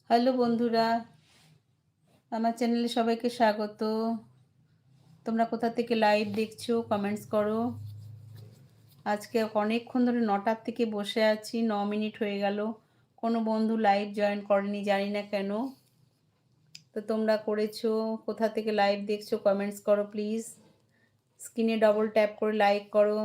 Hello বন্ধুরা, আমার চ্যানেলে সবাইকে স্বাগত। তোমরা কোথা থেকে লাইভ দেখছো কমেন্টস করো। আজকে অনেকক্ষণ ধরে ৯টার থেকে বসে আছি, ৯ মিনিট হয়ে গেল। কোনো বন্ধু লাইভ জয়েন করেনি, জানি না কেন। তো তোমরা করেছো, কোথা থেকে লাইভ দেখছো কমেন্টস করো প্লিজ। স্ক্রিনে ডবল ট্যাপ করে লাইক করো।